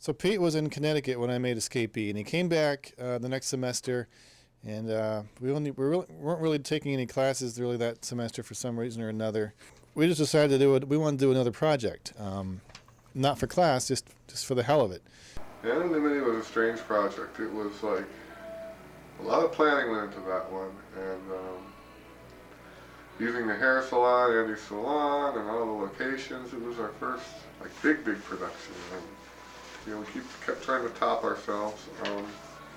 So Pete was in Connecticut when I made Escapee, and he came back the next semester, and weren't really taking any classes really that semester for some reason or another. We just decided to do it. We wanted to do another project, not for class, just for the hell of it. Anonymity was a strange project. It was like a lot of planning went into that one, and using the hair salon, Andy's salon, and all the locations. It was our first like big production. We kept trying to top ourselves.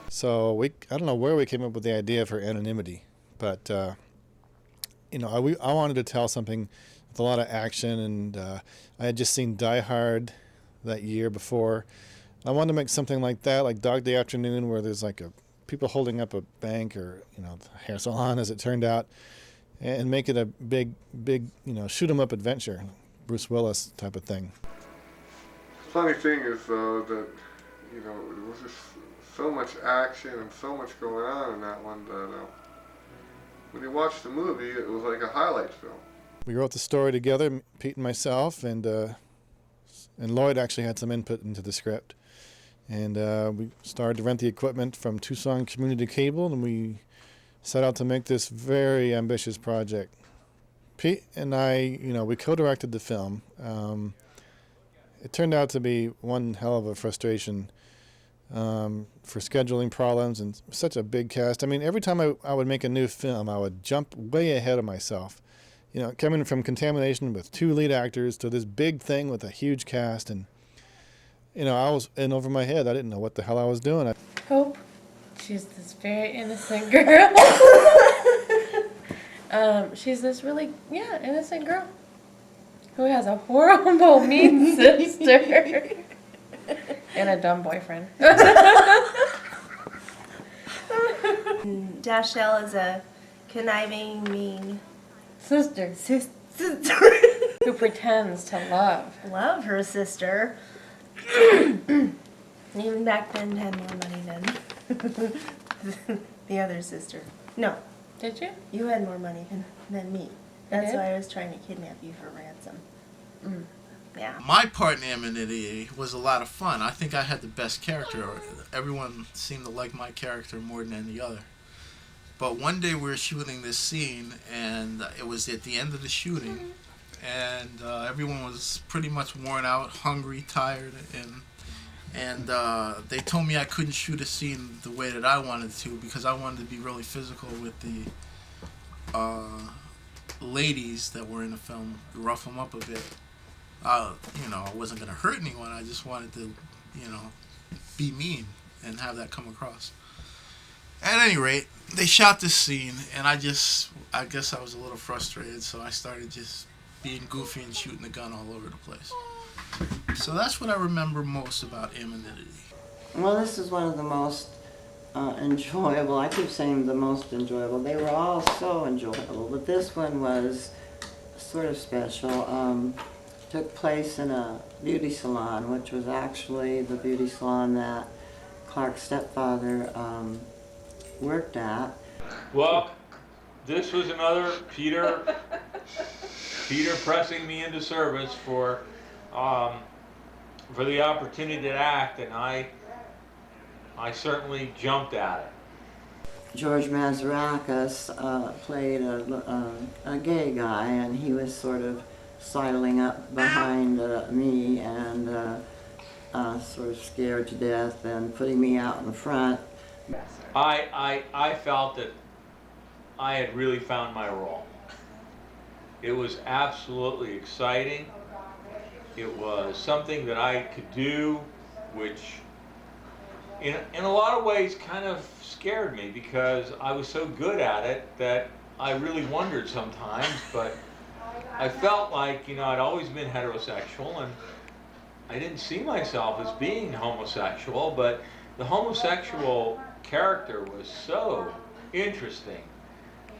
So I don't know where we came up with the idea for Anonymity, but I wanted to tell something with a lot of action, and I had just seen Die Hard that year before. I wanted to make something like that, like Dog Day Afternoon, where there's like people holding up a bank or hair salon, as it turned out, and make it a big shoot 'em up adventure, Bruce Willis type of thing. The funny thing is though that it was just so much action and so much going on in that one that when you watch the movie, it was like a highlight film. We wrote the story together, Pete and myself, and Lloyd actually had some input into the script. And we started to rent the equipment from Tucson Community Cable, and we set out to make this very ambitious project. Pete and I, we co-directed the film. It turned out to be one hell of a frustration for scheduling problems and such a big cast. I mean, every time I would make a new film, I would jump way ahead of myself. Coming from Contamination with 2 lead actors to this big thing with a huge cast, and I was in over my head. I didn't know what the hell I was doing. Hope, she's this very innocent girl. She's this really, innocent girl who has a horrible, mean sister and a dumb boyfriend. Dashelle is a conniving, mean sister who pretends to love her sister. Even back then had more money than the other sister. No. Did you? You had more money than me. That's why I was trying to kidnap you for ransom. Mm. Yeah. My part in Anonymity was a lot of fun. I think I had the best character. Everyone seemed to like my character more than any other. But one day we were shooting this scene, and it was at the end of the shooting, and everyone was pretty much worn out, hungry, tired, and they told me I couldn't shoot a scene the way that I wanted to because I wanted to be really physical with the ladies that were in the film, rough them up a bit. I wasn't going to hurt anyone. I just wanted to, be mean and have that come across. At any rate, they shot this scene, and I guess I was a little frustrated, so I started just being goofy and shooting the gun all over the place. So that's what I remember most about Anonymity. Well, this is one of the most enjoyable. I keep saying the most enjoyable. They were all so enjoyable, but this one was sort of special. Took place in a beauty salon, which was actually the beauty salon that Clark's stepfather worked at. Well, this was another Peter pressing me into service for the opportunity to act, and I certainly jumped at it. George Mazarakis played a gay guy, and he was sort of sidling up behind me and sort of scared to death and putting me out in front. I felt that I had really found my role. It was absolutely exciting. It was something that I could do, which in a lot of ways kind of scared me because I was so good at it that I really wondered sometimes, but I felt like, I'd always been heterosexual and I didn't see myself as being homosexual, but the homosexual character was so interesting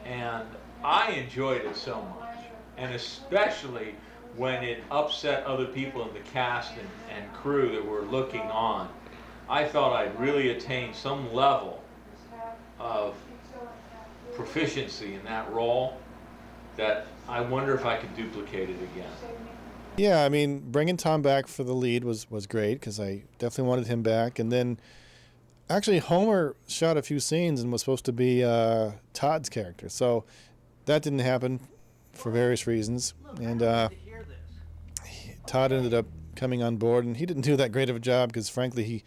and I enjoyed it so much, and especially when it upset other people in the cast and crew that were looking on. I felt I'd really attained some level of proficiency in that role that I wonder if I could duplicate it again. Yeah, I mean, bringing Tom back for the lead was great because I definitely wanted him back. And then actually, Homer shot a few scenes and was supposed to be Todd's character. So that didn't happen for various reasons. And Todd ended up coming on board, and he didn't do that great of a job because, frankly,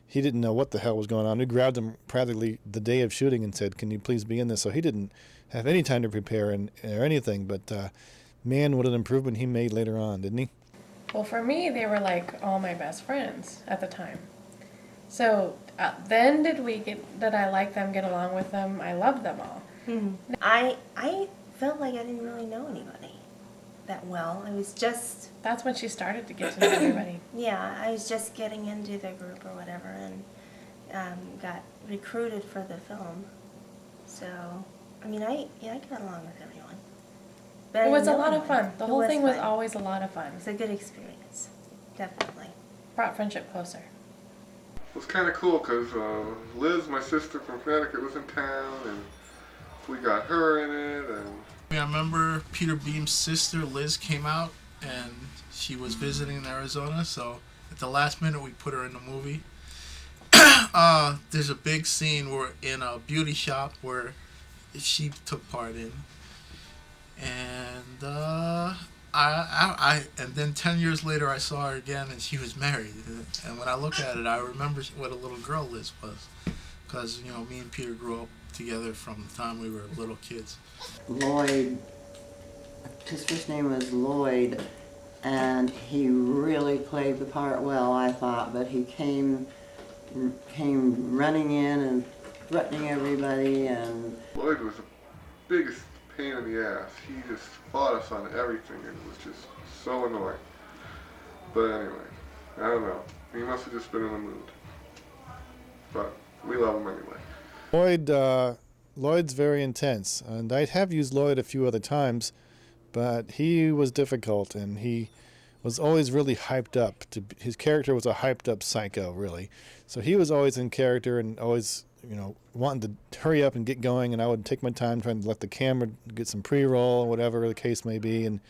he didn't know what the hell was going on. We grabbed him practically the day of shooting and said, "Can you please be in this?" So he didn't have any time to prepare or anything. But man, what an improvement he made later on, didn't he? Well, for me, they were like all my best friends at the time. So then did I like them, get along with them? I loved them all. I felt like I didn't really know anybody that well. I was just, That's when she started to get to know everybody. yeah, I was just getting into the group or whatever, and got recruited for the film. So, I mean, I got along with everyone. But I It was a didn't know lot of anyone. fun. The It whole thing was fun. always a lot of fun. It was a good experience, definitely. Brought friendship closer. It was kind of cool because Liz, my sister from Connecticut, was in town, and we got her in it, and I remember Peter Beam's sister Liz came out and she was visiting in Arizona, so at the last minute we put her in the movie. There's a big scene where in a beauty shop where she took part in, and and then 10 years later I saw her again and she was married, and when I look at it I remember what a little girl Liz was, because me and Peter grew up together from the time we were little kids. Lloyd, his first name was Lloyd, and he really played the part well, I thought, but he came running in and threatening everybody, and Lloyd was the biggest pain in the ass. He just fought us on everything, and it was just so annoying. But anyway, I don't know. He must have just been in the mood. But we love him anyway. Lloyd's very intense, and I have used Lloyd a few other times, but he was difficult, and he was always really hyped up. His character was a hyped up psycho, really. So he was always in character and always, wanting to hurry up and get going, and I would take my time trying to let the camera get some pre-roll or whatever the case may be, and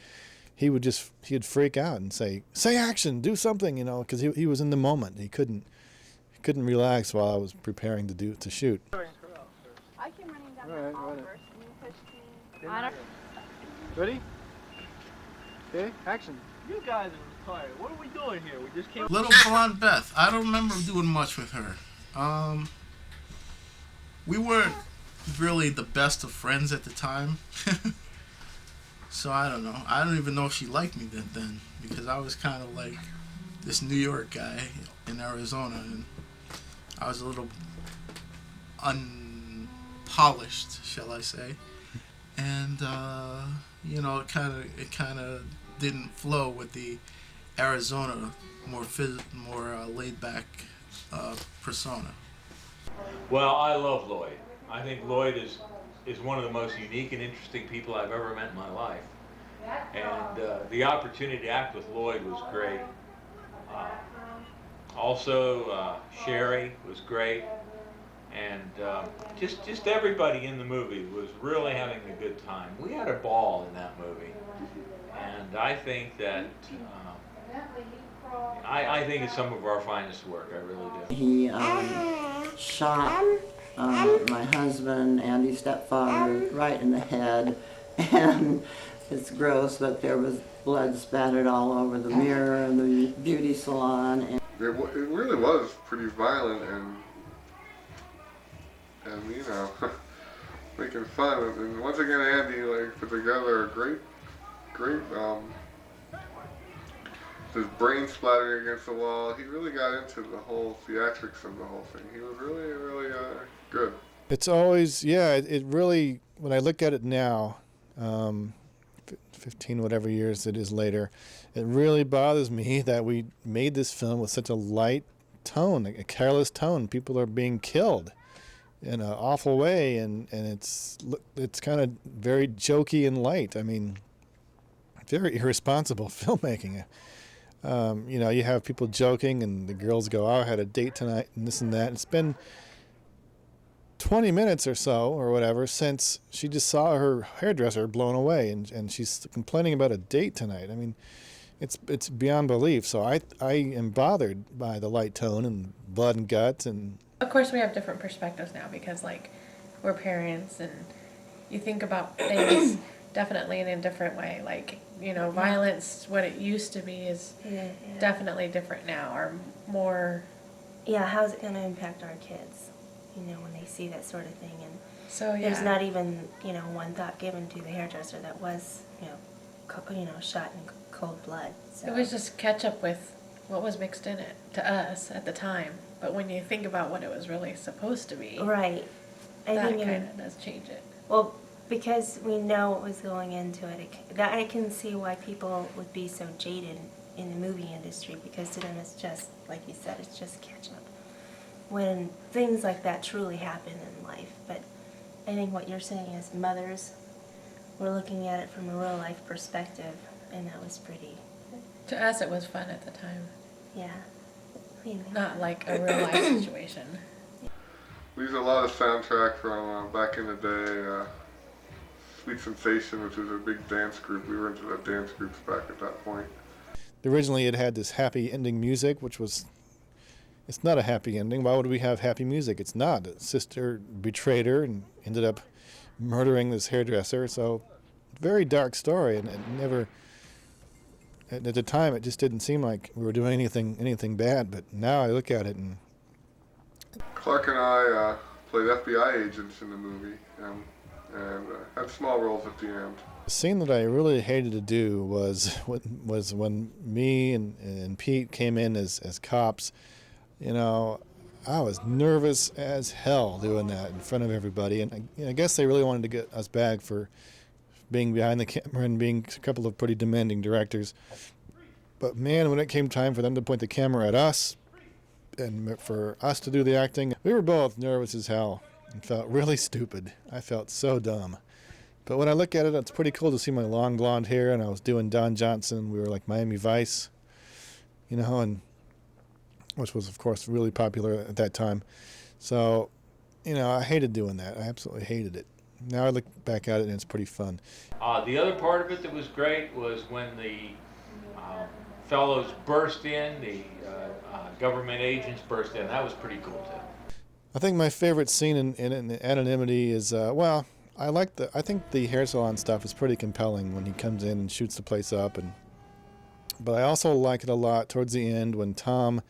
he'd freak out and say action, do something, because he was in the moment. He couldn't relax while I was preparing to shoot. I came running down All right, that hall right. first, and you pushed me. I don't. Ready? Okay, action. You guys are retired. What are we doing here? We just came. Little blonde Beth. I don't remember doing much with her. We weren't really the best of friends at the time. So I don't know. I don't even know if she liked me then because I was kind of like this New York guy in Arizona, and I was a little unpolished, shall I say. And it kind of didn't flow with the Arizona more laid back persona. Well, I love Lloyd. I think Lloyd is one of the most unique and interesting people I've ever met in my life. And the opportunity to act with Lloyd was great. Also, Sherry was great. And just everybody in the movie was really having a good time. We had a ball in that movie. And I think that I think it's some of our finest work. I really do. he shot my husband, Andy's stepfather, right in the head, and it's gross, but there was blood spattered all over the mirror and the beauty salon. And It really was pretty violent and making fun. And once again, Andy put together a great, just brain splattering against the wall. He really got into the whole theatrics of the whole thing. He was really, really good. It's always, it really, when I look at it now, 15 whatever years it is later, it really bothers me that we made this film with such a light tone, a careless tone. People are being killed in an awful way, and it's kind of very jokey and light. I mean, very irresponsible filmmaking. You have people joking, and the girls go, "Oh, I had a date tonight," and this and that. It's been 20 minutes or so, or whatever, since she just saw her hairdresser blown away, and she's complaining about a date tonight. I mean, it's beyond belief. So I am bothered by the light tone and blood and guts and. Of course, we have different perspectives now because, like, we're parents and you think about things definitely in a different way. Like, you know, violence, what it used to be is definitely different now, or more. Yeah, how's it going to impact our kids, you know, when they see that sort of thing? And So, yeah. there's not even, you know, one thought given to the hairdresser that was, you know, shot in cold blood. So. It was just ketchup with what was mixed in it to us at the time. But when you think about what it was really supposed to be, right. That kind of does change it. Well, because we know what was going into it, that I can see why people would be so jaded in the movie industry, because to them it's just, like you said, it's just ketchup. When things like that truly happen in life. But I think what you're saying is mothers were looking at it from a real life perspective, and that was pretty. To us, it was fun at the time. Yeah. I mean, Not like a real life situation. We used a lot of soundtrack from back in the day. Sweet Sensation, which was a big dance group. We were into the dance groups back at that point. Originally, it had this happy ending music, which was. It's not a happy ending. Why would we have happy music? It's not. A sister betrayed her and ended up murdering this hairdresser. So, very dark story, and it never. At the time, it just didn't seem like we were doing anything bad. But now I look at it and. Clark and I played FBI agents in the movie, and had small roles at the end. The scene that I really hated to do was when me and Pete came in as cops. You know, I was nervous as hell doing that in front of everybody, and I guess they really wanted to get us back for being behind the camera and being a couple of pretty demanding directors. But man, when it came time for them to point the camera at us and for us to do the acting, we were both nervous as hell and felt really stupid. I felt so dumb. But when I look at it, it's pretty cool to see my long blonde hair, and I was doing Don Johnson. We were like Miami Vice, you know, and which was, of course, really popular at that time. So, you know, I hated doing that. I absolutely hated it. Now I look back at it, and it's pretty fun. The other part of it that was great was when the fellows burst in, the government agents burst in. That was pretty cool, too. I think my favorite scene in Anonymity is, I think the hair salon stuff is pretty compelling when he comes in and shoots the place up. But I also like it a lot towards the end when Tom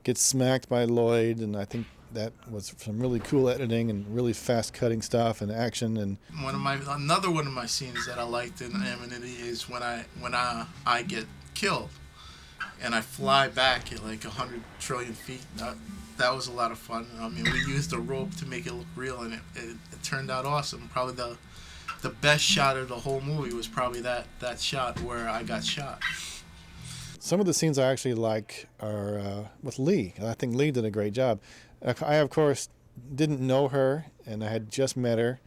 gets smacked by Lloyd, and I think that was some really cool editing and really fast cutting stuff and action. And another one of my scenes that I liked in Anonymity is when I get killed and I fly back at like 100 trillion feet. That was a lot of fun. I mean, we used a rope to make it look real, and it turned out awesome. Probably the best shot of the whole movie was probably that shot where I got shot. Some of the scenes I actually like are with Lee. I think Lee did a great job. I, of course, didn't know her, and I had just met her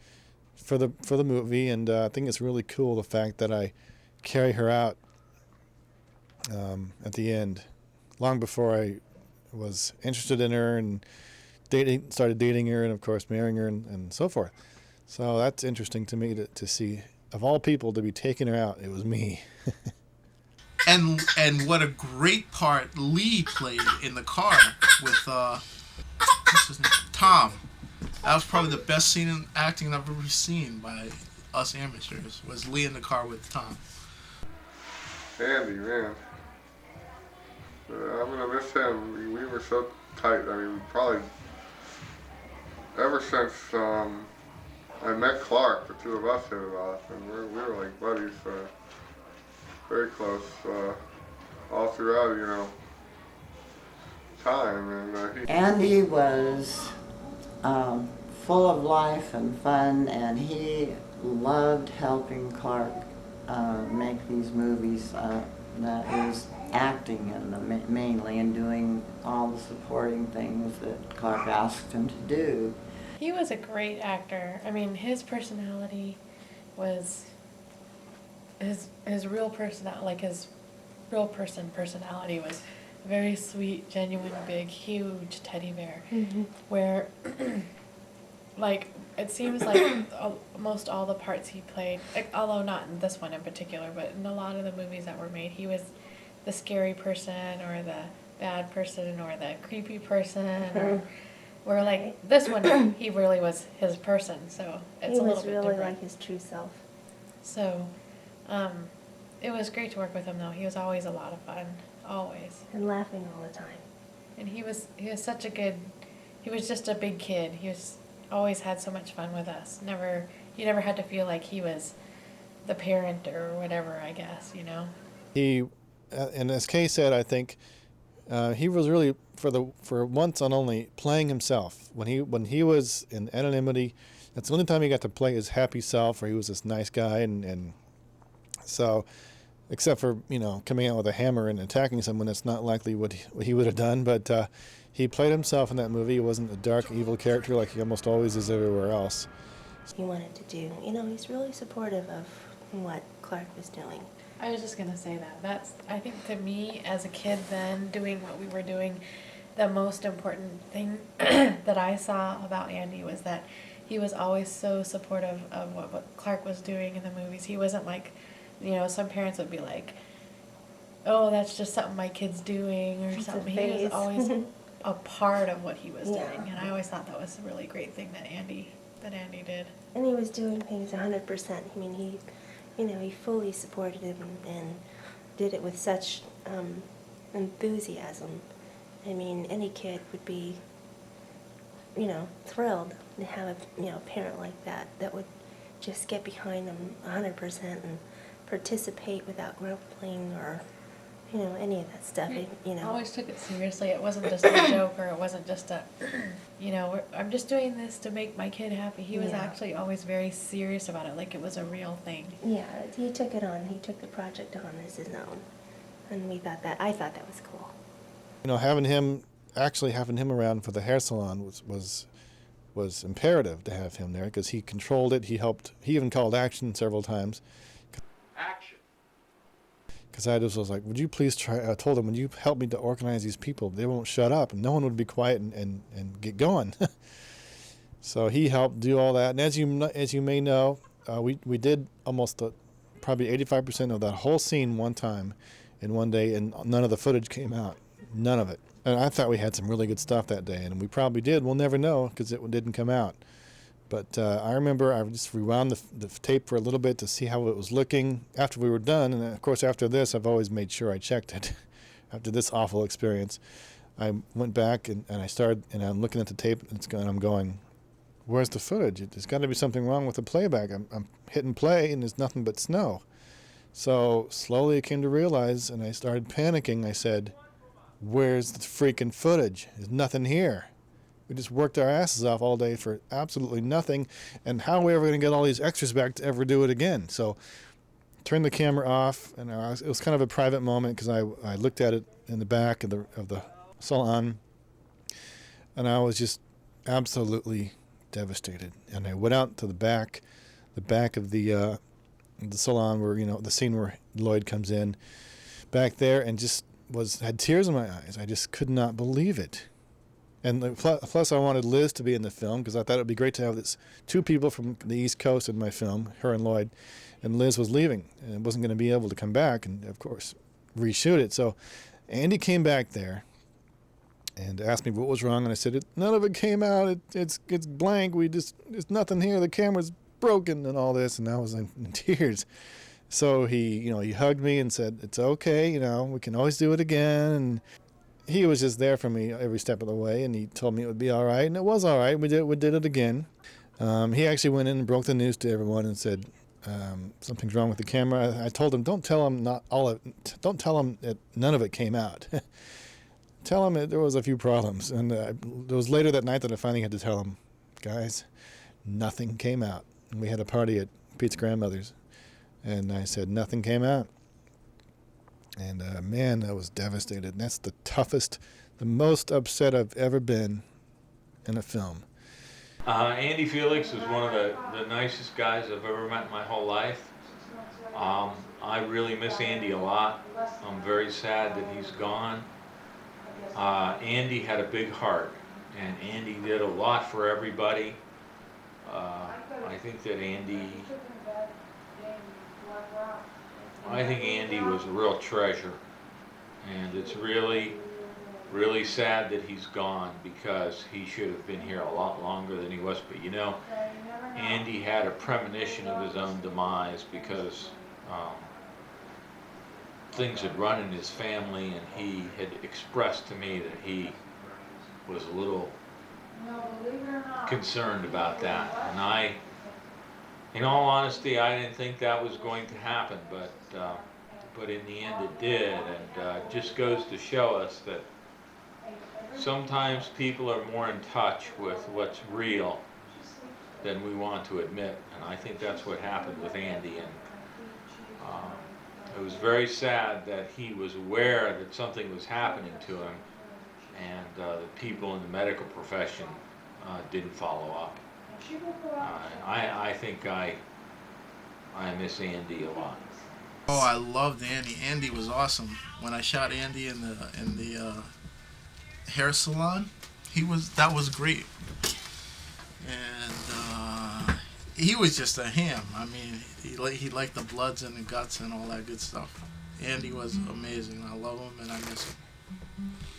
for the movie, and I think it's really cool the fact that I carry her out at the end, long before I was interested in her and started dating her, and of course marrying her, and so forth. So that's interesting to me to see, of all people, to be taking her out. It was me. And what a great part Lee played in the car with what's his name? Tom. That was probably the best scene in acting I've ever seen by us amateurs. Was Lee in the car with Tom. Andy, man, I'm gonna miss him. We were so tight. I mean, probably ever since I met Clark, the two of us hit it off, and we were like buddies. Very close, all throughout, you know, time. And Andy was full of life and fun, and he loved helping Clark make these movies. That is acting in them mainly, and doing all the supporting things that Clark asked him to do. He was a great actor. I mean, his personality was his real personality, like his real personality was very sweet, genuine, big, huge teddy bear. Mm-hmm. Where, like, it seems like almost all the parts he played, although not in this one in particular, but in a lot of the movies that were made, he was the scary person or the bad person or the creepy person. Or, where like this one, he really was his person, so it's a He little was bit really different. like his true self. So, it was great to work with him though. He was always a lot of fun, always. And laughing all the time. And he was such a good, he was just a big kid. He was always had so much fun with us. You never had to feel like he was the parent or whatever, I guess, you know. He, and as Kay said, I think he was really for once and only playing himself. When he was in Anonymity, that's the only time he got to play his happy self, where he was this nice guy, and so, except for coming out with a hammer and attacking someone, that's not likely what he would have done. But he played himself in that movie. He wasn't a dark, evil character like he almost always is everywhere else. He wanted to do. He's really supportive of what Clark was doing. I was just gonna say that. I think to me as a kid then, doing what we were doing, the most important thing that I saw about Andy was that he was always so supportive of what Clark was doing in the movies. He wasn't like, some parents would be like, oh, that's just something my kid's doing or It's a something. He phase. was always a part of what he was Yeah. doing, and I always thought that was a really great thing that Andy did. And he was doing things 100%. I mean, he fully supported him and did it with such enthusiasm. I mean, any kid would be, thrilled to have a parent like that would just get behind them 100% and participate without grumbling or, any of that stuff. I always took it seriously. It wasn't just a joke, or it wasn't just a, I'm just doing this to make my kid happy. He was Yeah. actually always very serious about it, like it was a real thing. Yeah, he took it on. He took the project on as his own. And I thought that was cool. Having him around for the hair salon was imperative to have him there, because he controlled it. He helped. He even called action several times. Action. Because I just was like, would you please try? I told him, would you help me to organize these people? They won't shut up, and no one would be quiet and get going. So he helped do all that. And as you may know, we did almost probably 85% of that whole scene one time in one day, and none of the footage came out. None of it. And I thought we had some really good stuff that day, and we probably did. We'll never know because it didn't come out. But I remember I just rewound the tape for a little bit to see how it was looking after we were done. And of course, after this, I've always made sure I checked it. After this awful experience, I went back and I started, and I'm looking at the tape, and I'm going, where's the footage? There's got to be something wrong with the playback. I'm hitting play, and there's nothing but snow. So slowly I came to realize, and I started panicking. I said, where's the freaking footage? There's nothing here. We just worked our asses off all day for absolutely nothing. And how are we ever going to get all these extras back to ever do it again? So turned the camera off, and it was kind of a private moment, because I looked at it in the back of the salon, and I was just absolutely devastated. And I went out to the back of the salon where, the scene where Lloyd comes in, back there, and just had tears in my eyes. I just could not believe it. And plus I wanted Liz to be in the film, because I thought it would be great to have two people from the East Coast in my film, her and Lloyd. And Liz was leaving and wasn't going to be able to come back and, of course, reshoot it. So Andy came back there and asked me what was wrong, and I said, none of it came out. It's blank. There's nothing here. The camera's broken and all this, and I was in tears. So he hugged me and said, it's okay, we can always do it again. And he was just there for me every step of the way, and he told me it would be all right, and it was all right. We did it again. He actually went in and broke the news to everyone and said, something's wrong with the camera. I told him, don't tell him that none of it came out. Tell him that there was a few problems. And it was later that night that I finally had to tell him, guys, nothing came out. And we had a party at Pete's grandmother's, and I said nothing came out. And man, I was devastated. And that's the toughest, the most upset I've ever been in a film. Andy Felix is one of the nicest guys I've ever met in my whole life. I really miss Andy a lot. I'm very sad that he's gone. Andy had a big heart, and Andy did a lot for everybody. I think Andy was a real treasure. And it's really, really sad that he's gone, because he should have been here a lot longer than he was. But you know, Andy had a premonition of his own demise, because things had run in his family, and he had expressed to me that he was a little concerned about that. And I, in all honesty, I didn't think that was going to happen, but in the end it did. And it just goes to show us that sometimes people are more in touch with what's real than we want to admit. And I think that's what happened with Andy. And it was very sad that he was aware that something was happening to him, and the people in the medical profession didn't follow up. I think I miss Andy a lot. Oh, I loved Andy. Andy was awesome. When I shot Andy in the hair salon, that was great. And he was just a ham. I mean, he liked the bloods and the guts and all that good stuff. Andy was amazing. I love him and I miss him.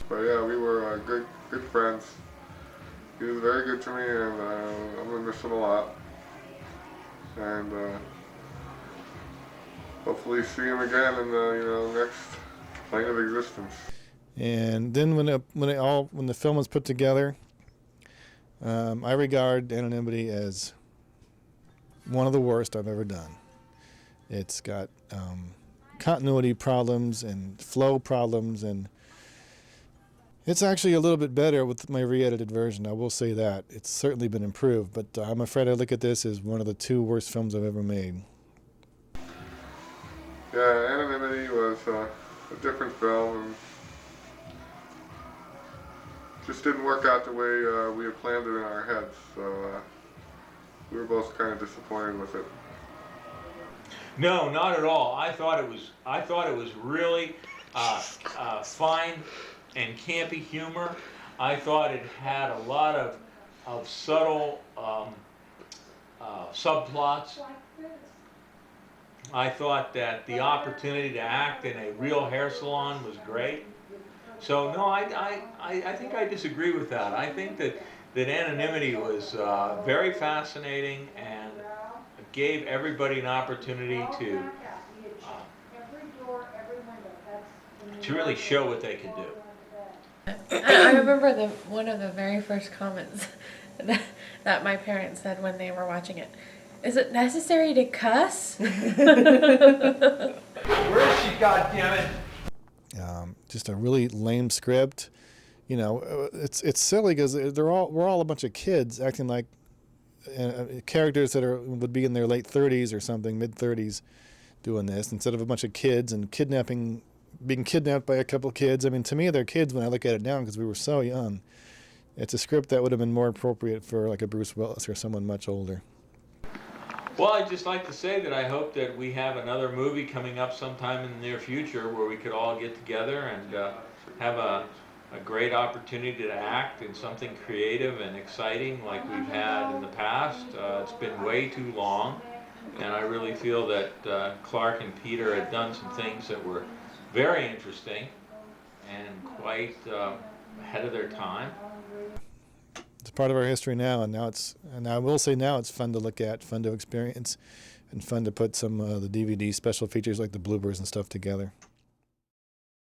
But yeah, we were good friends. He was very good to me, and I'm gonna miss him a lot. And hopefully see him again in the next plane of existence. And then when the film was put together, I regard Anonymity as one of the worst I've ever done. It's got continuity problems and flow problems, and it's actually a little bit better with my re-edited version. I will say that. It's certainly been improved, but I'm afraid I look at this as one of the 2 worst films I've ever made. Yeah, Anonymity was a different film, and just didn't work out the way we had planned it in our heads. So we were both kind of disappointed with it. No, not at all. I thought it was really fine and campy humor. I thought it had a lot of subtle subplots. I thought that the opportunity to act in a real hair salon was great. So no, I think I disagree with that. I think that Anonymity was very fascinating and gave everybody an opportunity to really show what they could do. I remember one of the very first comments that my parents said when they were watching it. Is it necessary to cuss? Where is she, goddammit? Just a really lame script. You know, it's silly because we're all a bunch of kids acting like characters that would be in their late 30s or something, mid 30s, doing this instead of a bunch of kids and being kidnapped by a couple of kids. I mean, to me, they're kids when I look at it now because we were so young. It's a script that would have been more appropriate for like a Bruce Willis or someone much older. Well, I'd just like to say that I hope that we have another movie coming up sometime in the near future where we could all get together and have a great opportunity to act in something creative and exciting like we've had in the past. It's been way too long, and I really feel that Clark and Peter had done some things that were very interesting and quite ahead of their time. It's part of our history now, and I will say now it's fun to look at, fun to experience, and fun to put some of the DVD special features like the bloopers and stuff together.